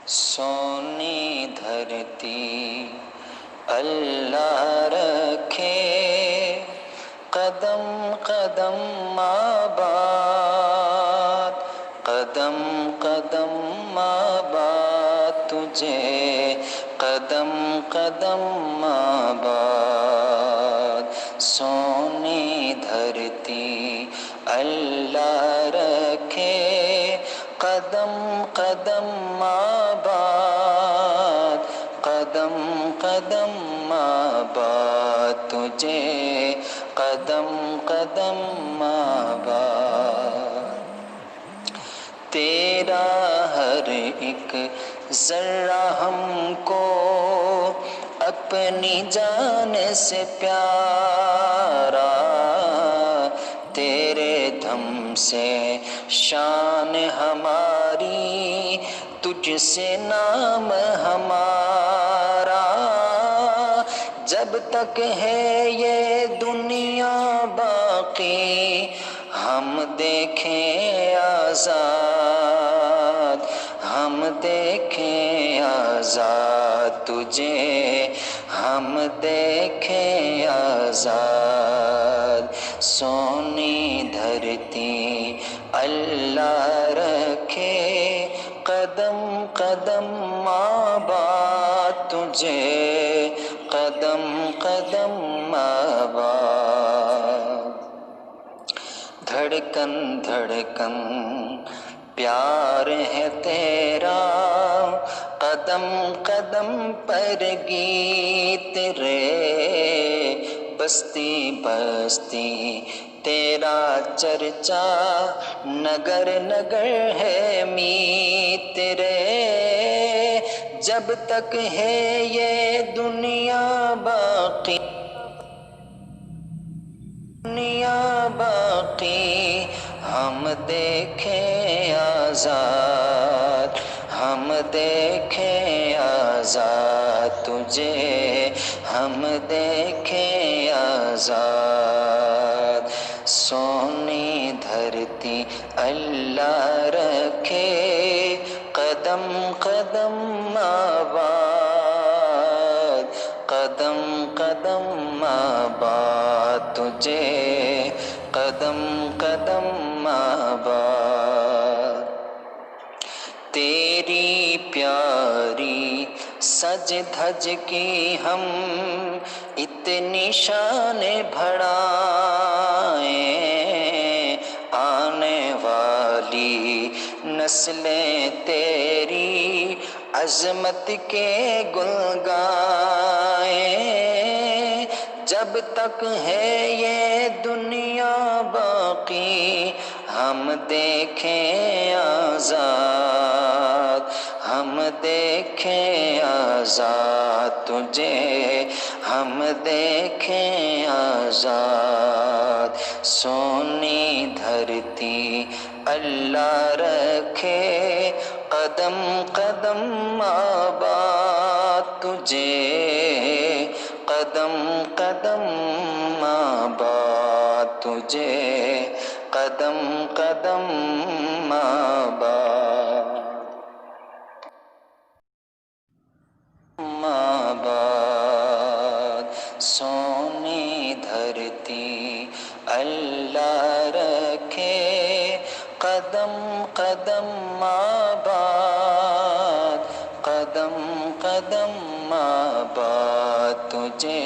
سونی دھرتی اللہ رکھے، قدم قدم آباد، قدم قدم آباد تجھے، قدم قدم آباد۔ سونی دھرتی اللہ رکھے، قدم قدم آباد، قدم قدم آباد تجھے، قدم قدم آباد۔ تیرا ہر ایک ذرہ ہم کو اپنی جان سے پیارا، تیرے دم سے شان ہماری، تجھ سے نام ہمارا۔ جب تک ہے یہ دنیا باقی، ہم دیکھیں آزاد، ہم دیکھیں آزاد تجھے، ہم دیکھیں آزاد۔ سونی دھرتی اللہ رکھے، قدم قدم آباد تجھے، قدم قدم آباد۔ دھڑکن دھڑکن پیار ہے تیرا، قدم قدم پر گیت رے، بستی بستی تیرا چرچا، نگر نگر ہے میت رے۔ جب تک ہے یہ دنیا باقی، دنیا باقی، ہم دیکھیں آزاد، ہم دیکھیں آزاد تجھے، ہم دیکھیں آزاد۔ سونی دھرتی اللہ رکھے، قدم قدم آباد، قدم قدم آباد تجھے، قدم قدم آباد۔ تیری پیاری سج دھج کی ہم اتنی شان بڑھائیں، آنے والی نسلیں تیری عظمت کے گل گائیں۔ جب تک ہے یہ دنیا باقی، ہم دیکھیں آزاد، ہم دیکھیں آزاد تجھے، ہم دیکھیں آزاد۔ سونی دھرتی اللہ رکھے، قدم قدم آباد تجھے، قدم قدم آباد تجھے، قدم قدم آباد آباد۔ سونی دھرتی اللہ رکھے، قدم قدم آباد، قدم قدم آباد تجھے،